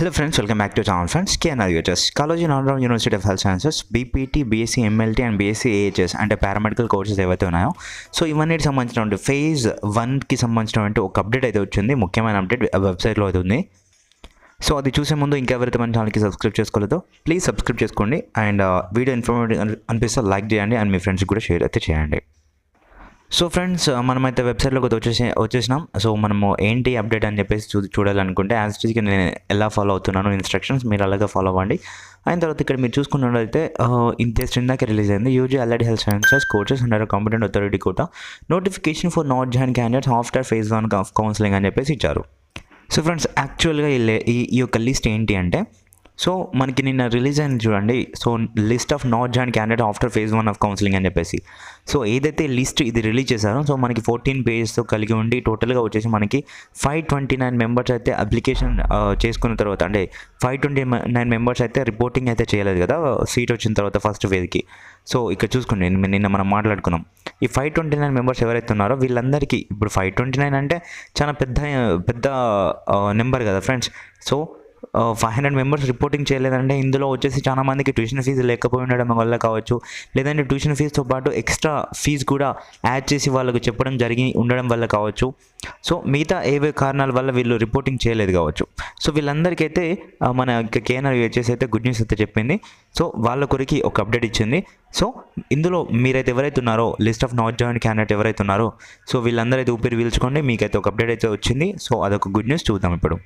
Hello friends, welcome back to channel friends. KNR UHS College in Andhra University of Health Sciences, BPT, BSc MLT and BSc AHS అంటే paramedical courses ఏవైతే ఉన్నాయో so ఇవన్నిటికి సంబంధించినటువంటి phase 1కి సంబంధించినటువంటి ఒక update అయితే వచ్చింది. ముఖ్యమైన అప్డేట్ వెబ్సైట్లో అయితే ఉంది. సో అది చూసే ముందు ఇంకెవరైతే మన ఛానల్కి సబ్స్క్రైబ్ చేసుకోలేదో ప్లీజ్ సబ్స్క్రైబ్ చేసుకోండి అండ్ వీడియో ఇన్ఫర్మేటివ్ అనిపిస్తే లైక్ చేయండి అండ్ మీ ఫ్రెండ్స్కి కూడా షేర్ అయితే చేయండి. సో ఫ్రెండ్స్, మనమైతే వెబ్సైట్లోకి వచ్చేసినాం. సో మనము ఏంటి అప్డేట్ అని చెప్పేసి చూడాలనుకుంటే యాజ్ ఇట్ ఈస్గా నేను ఎలా ఫాలో అవుతున్నాను ఇన్స్ట్రక్షన్స్ మీరు అలాగే ఫాలో అవ్వండి. అయిన తర్వాత ఇక్కడ మీరు చూసుకున్నట్లయితే జస్ట్ ఇందాక రిలీజ్ అయింది UG allied health sciences courses under competent authority quota notification for not join candidates after phase 1 of counselling అని చెప్పేసి ఇచ్చారు. సో ఫ్రెండ్స్, యాక్చువల్గా ఈ యొక్క లిస్ట్ ఏంటి అంటే సో మనకి నిన్న రిలీజ్ అయింది చూడండి. So list of not join candidate after phase 1 of counselling అని చెప్పేసి సో ఏదైతే లిస్ట్ ఇది రిలీజ్ చేశారో సో మనకి 14 పేజెస్తో కలిగి ఉండి టోటల్గా వచ్చేసి మనకి 529 మెంబర్స్ అయితే అప్లికేషన్ చేసుకున్న తర్వాత అంటే 529 మెంబర్స్ అయితే రిపోర్టింగ్ అయితే చేయలేదు కదా సీట్ వచ్చిన తర్వాత ఫస్ట్ ఫేజ్కి. సో ఇక్కడ చూసుకోండి, నిన్న మనం మాట్లాడుకున్నాం ఈ 529 మెంబర్స్ ఎవరైతే ఉన్నారో వీళ్ళందరికీ ఇప్పుడు 529 అంటే చాలా పెద్ద నెంబర్ కదా ఫ్రెండ్స్. సో 500 మెంబర్స్ రిపోర్టింగ్ చేయలేదంటే ఇందులో వచ్చేసి చాలా మందికి ట్యూషన్ ఫీజు లేకపోయి ఉండడం వల్ల కావచ్చు, లేదంటే ట్యూషన్ ఫీజుతో పాటు ఎక్స్ట్రా ఫీజు కూడా యాడ్ చేసి వాళ్ళకు చెప్పడం జరిగి ఉండడం వల్ల కావచ్చు. సో మిగతా ఏవే కారణాల వల్ల వీళ్ళు రిపోర్టింగ్ చేయలేదు కావచ్చు. సో వీళ్ళందరికైతే మన కేఎన్ఆర్ యూహెచ్ఎస్ అయితే గుడ్ న్యూస్ అయితే చెప్పింది. సో వాళ్ళ కొరికి ఒక అప్డేట్ ఇచ్చింది. సో ఇందులో మీరైతే ఎవరైతే ఉన్నారో list of not join candidate ఎవరైతే ఉన్నారో సో వీళ్ళందరూ అయితే ఊపిరి పీల్చుకోండి, మీకైతే ఒక అప్డేట్ అయితే వచ్చింది. సో అదొక గుడ్ న్యూస్ చూద్దాం ఇప్పుడు.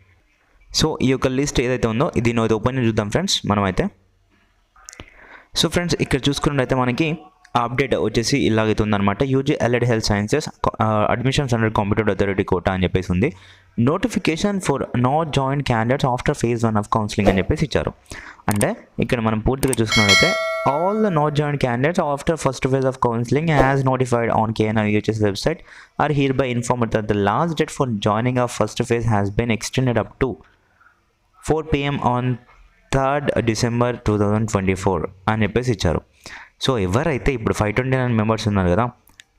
సో ఈ యొక్క లిస్ట్ ఏదైతే ఉందో దీన్ని అయితే ఓపెన్ చూద్దాం ఫ్రెండ్స్ మనమైతే. సో ఫ్రెండ్స్, ఇక్కడ చూసుకున్నట్లయితే మనకి అప్డేట్ వచ్చేసి ఇలాగైతే ఉందన్నమాట. UG allied health sciences admissions under competent authority quota అని చెప్పేసి ఉంది. Notification for not join candidates after phase 1 of counselling అని చెప్పేసి ఇచ్చారు. అంటే ఇక్కడ మనం పూర్తిగా చూసుకున్నట్లయితే all the not joined candidates after first phase of counseling as notified on KNR UHS website are hereby informed that the last date for joining of first phase has been extended up to 4 PM on 3rd December 2024 అని చెప్పేసి ఇచ్చారు. So ఎవరైతే ఇప్పుడు 529 members ఉన్నారు కదా,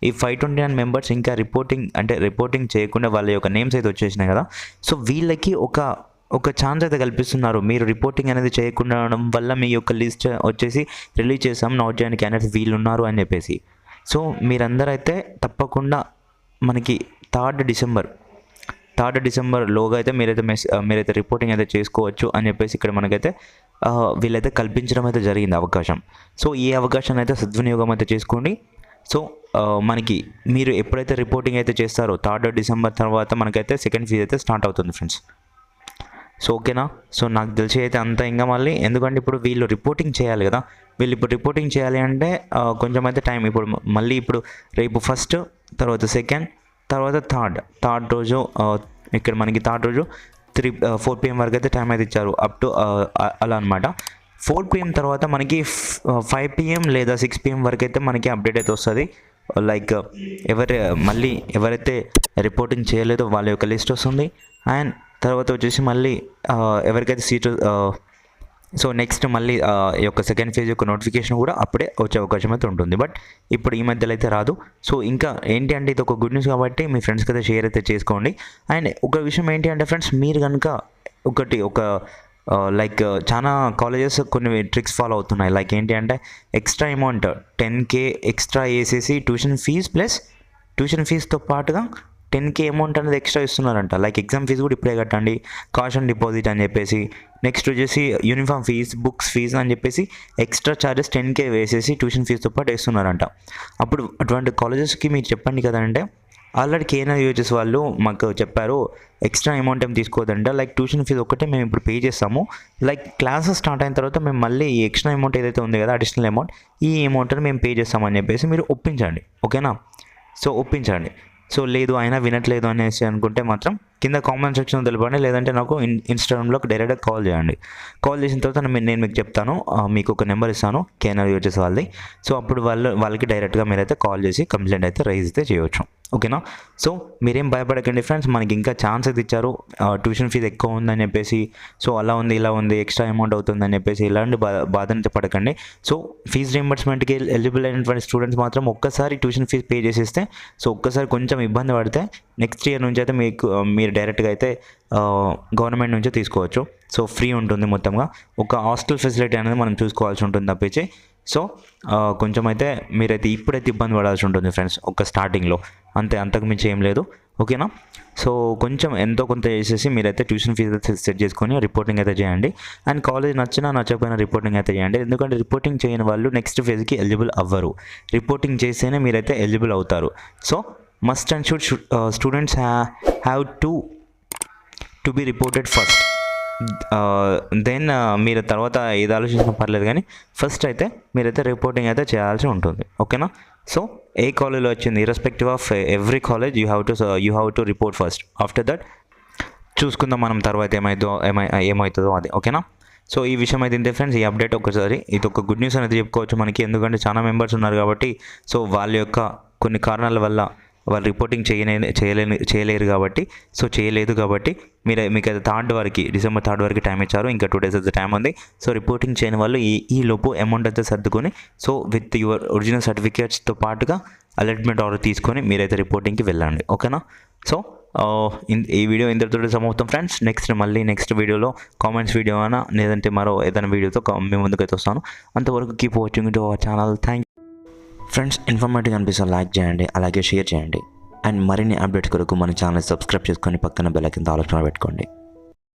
ఈ 529 members ఇంకా reporting చేయకుండా వాళ్ళ యొక్క నేమ్స్ అయితే వచ్చేసినాయి కదా, సో వీళ్ళకి ఒక ఛాన్స్ అయితే కల్పిస్తున్నారు. మీరు రిపోర్టింగ్ అనేది చేయకుండా ఉండడం వల్ల మీ యొక్క లిస్ట్ వచ్చేసి రిలీజ్ చేసాం నాట్ జాయిన్ క్యాండిడేట్స్ వీళ్ళు ఉన్నారు అని చెప్పేసి. సో మీరందరూ అయితే తప్పకుండా మనకి 3rd డిసెంబర్లోగా అయితే మీరైతే రిపోర్టింగ్ అయితే చేసుకోవచ్చు అని చెప్పేసి ఇక్కడ మనకైతే వీళ్ళైతే కల్పించడం అయితే జరిగింది అవకాశం. సో ఈ అవకాశాన్ని అయితే సద్వినియోగం అయితే చేసుకోండి. సో మనకి మీరు ఎప్పుడైతే రిపోర్టింగ్ అయితే చేస్తారో 3rd డిసెంబర్ తర్వాత మనకైతే సెకండ్ ఫేజ్ అయితే స్టార్ట్ అవుతుంది ఫ్రెండ్స్. సో ఓకేనా. సో నాకు తెలిసి అయితే అంతా ఇంకా మళ్ళీ ఎందుకంటే ఇప్పుడు వీళ్ళు రిపోర్టింగ్ చేయాలి కదా, వీళ్ళు ఇప్పుడు రిపోర్టింగ్ చేయాలి అంటే కొంచెం అయితే టైం ఇప్పుడు మళ్ళీ ఇప్పుడు రేపు ఫస్ట్ తర్వాత సెకండ్ తర్వాత థర్డ్ రోజు ఇక్కడ మనకి థర్డ్ రోజు 4 PM వరకు అయితే టైం అయితే ఇచ్చారు అప్ టు అలా అనమాట. 4 PM తర్వాత మనకి 5 PM లేదా 6 PM వరకు అయితే మనకి అప్డేట్ అయితే వస్తుంది. లైక్ ఎవరైతే రిపోర్టింగ్ చేయలేదో వాళ్ళ యొక్క లిస్ట్ వస్తుంది. అండ్ తర్వాత వచ్చేసి మళ్ళీ ఎవరికైతే సీటు సో నెక్స్ట్ మళ్ళీ ఈ యొక్క సెకండ్ ఫేజ్ యొక్క నోటిఫికేషన్ కూడా అప్పుడే వచ్చే అవకాశం అయితే ఉంటుంది. బట్ ఇప్పుడు ఈ మధ్యలో అయితే రాదు. సో ఇంకా ఏంటి అంటే ఇది ఒక గుడ్ న్యూస్ కాబట్టి మీ ఫ్రెండ్స్కి అయితే షేర్ అయితే చేసుకోండి. అండ్ ఒక విషయం ఏంటి అంటే ఫ్రెండ్స్, మీరు కనుక లైక్ చాలా కాలేజెస్ కొన్ని ట్రిక్స్ ఫాలో అవుతున్నాయి. లైక్ ఏంటి అంటే ఎక్స్ట్రా అమౌంట్ 10K ఎక్స్ట్రా వేసేసి ట్యూషన్ ఫీజుతో పాటుగా 10K అమౌంట్ అనేది ఎక్స్ట్రా ఇస్తున్నారంట. లైక్ ఎగ్జామ్ ఫీజు కూడా ఇప్పుడే కట్టండి, కాషన్ డిపాజిట్ అని చెప్పేసి, నెక్స్ట్ వచ్చేసి యూనిఫామ్ ఫీజ్, బుక్స్ ఫీజు అని చెప్పేసి ఎక్స్ట్రా ఛార్జెస్ 10K వేసేసి ట్యూషన్ ఫీజుతో పాటు వేస్తున్నారంట. అప్పుడు అటువంటి కాలేజెస్కి మీరు చెప్పండి కదంటే ఆల్రెడీ కేఎన్ఆర్ యూహెచ్ఎస్ వాళ్ళు మాకు చెప్పారు ఎక్స్ట్రా అమౌంట్ ఏం తీసుకోవద్దంట, లైక్ ట్యూషన్ ఫీజు ఒకటే మేము ఇప్పుడు పే చేస్తాము, లైక్ క్లాసెస్ స్టార్ట్ అయిన తర్వాత మేము మళ్ళీ ఈ ఎక్స్ట్రా అమౌంట్ ఏదైతే ఉంది కదా అడిషనల్ అమౌంట్ ఈ అమౌంట్ని మేము పే చేస్తామని చెప్పేసి మీరు ఒప్పించండి. ఓకేనా. సో ఒప్పించండి. సో లేదు అయినా వినట్లేదు అనేసి అనుకుంటే మాత్రం కింద కామెంట్ సెక్షన్ తెలపండి, లేదంటే నాకు ఇన్స్టాగ్రామ్లో డైరెక్ట్గా కాల్ చేయండి. కాల్ చేసిన తర్వాత నేను మీకు చెప్తాను, మీకు ఒక నెంబర్ ఇస్తాను కేఎన్ఆర్ యూహెచ్ఎస్ వాళ్ళది. సో అప్పుడు వాళ్ళకి డైరెక్ట్గా మీరైతే కాల్ చేసి కంప్లైంట్ అయితే రైజ్ అయితే చేయవచ్చు. ఓకేనా. సో మీరేం భయపడకండి ఫ్రెండ్స్, మనకి ఇంకా ఛాన్స్ అయితే ఇచ్చారు. ట్యూషన్ ఫీజు ఎక్కువ ఉందని చెప్పేసి సో అలా ఉంది ఇలా ఉంది ఎక్స్ట్రా అమౌంట్ అవుతుందని చెప్పేసి ఇలాంటి బాధనైతే పడకండి. సో ఫీజు రీయింబర్స్మెంట్కి ఎలిజిబుల్ అయినటువంటి స్టూడెంట్స్ మాత్రం ఒక్కసారి ట్యూషన్ ఫీజు పే చేసేస్తే సో ఒక్కసారి కొంచెం ఇబ్బంది పడితే నెక్స్ట్ ఇయర్ నుంచి అయితే మీరు డైరెక్ట్గా అయితే గవర్నమెంట్ నుంచే తీసుకోవచ్చు. సో ఫ్రీ ఉంటుంది మొత్తంగా. ఒక హాస్టల్ ఫెసిలిటీ అనేది మనం చూసుకోవాల్సి ఉంటుంది తప్పించి. సో కొంచెం అయితే మీరైతే ఇప్పుడైతే ఇబ్బంది పడాల్సి ఉంటుంది ఫ్రెండ్స్, ఒక స్టార్టింగ్లో అంతే, అంతకు మించి ఏం లేదు. ఓకేనా? సో కొంచెం ఎంతో కొంత చేసేసి మీరైతే ట్యూషన్ ఫీజు సెట్ చేసుకొని రిపోర్టింగ్ అయితే చేయండి. అండ్ కాలేజ్ నచ్చినా నచ్చకపోయినా రిపోర్టింగ్ అయితే చేయండి. ఎందుకంటే రిపోర్టింగ్ చేయని వాళ్ళు నెక్స్ట్ ఫేజ్కి ఎలిజిబుల్ అవ్వరు. రిపోర్టింగ్ చేస్తేనే మీరైతే ఎలిజిబుల్ అవుతారు. So must and should students have to be reported first. Then మీరు తర్వాత ఏది ఆలోచించినా పర్లేదు, కానీ ఫస్ట్ అయితే మీరైతే రిపోర్టింగ్ అయితే చేయాల్సి ఉంటుంది. ఓకేనా? సో ఏ కాలేజ్లో వచ్చింది, irrespective of every college you have to report first. After that చూసుకుందాం మనం తర్వాత ఏమవుతుందో అది. ఓకేనా? సో ఈ విషయం అయితే ఇంతే ఫ్రెండ్స్. ఈ అప్డేట్ ఒకసారి ఇది ఒక గుడ్ న్యూస్ అనేది చెప్పుకోవచ్చు మనకి, ఎందుకంటే చాలా మెంబర్స్ ఉన్నారు కాబట్టి. సో వాళ్ళ యొక్క కొన్ని కారణాల వల్ల వాళ్ళు రిపోర్టింగ్ చేయలేరు కాబట్టి, సో చేయలేదు కాబట్టి మీకు అయితే డిసెంబర్ 3 వరకు టైం ఇచ్చారు. ఇంకా 2 days అయితే టైం ఉంది. సో రిపోర్టింగ్ చేయని వాళ్ళు ఈ లోపు అమౌంట్ అయితే సర్దుకొని, సో విత్ యువర్ ఒరిజినల్ సర్టిఫికేట్స్తో పాటుగా అలాట్మెంట్ ఆర్డర్ తీసుకొని మీరైతే రిపోర్టింగ్కి వెళ్ళండి. ఓకేనా? సో ఈ వీడియో ఇంతటితో సమాప్తం ఫ్రెండ్స్. నెక్స్ట్ వీడియోలో కామెంట్స్ వీడియో అయినా లేదంటే మరో ఏదైనా వీడియోతో మీ ముందుకైతే వస్తాను. అంతవరకు keep watching to our channel. Thank friends. Informative అనిపిస్తే లైక్ చేయండి, అలాగే షేర్ చేయండి. అండ్ మరిన్ని అప్డేట్స్ కొరకు మన ఛానల్ సబ్స్క్రైబ్ చేసుకొని పక్కన బెల్ ఐకాన్ ఆలోచన పెట్టుకోండి.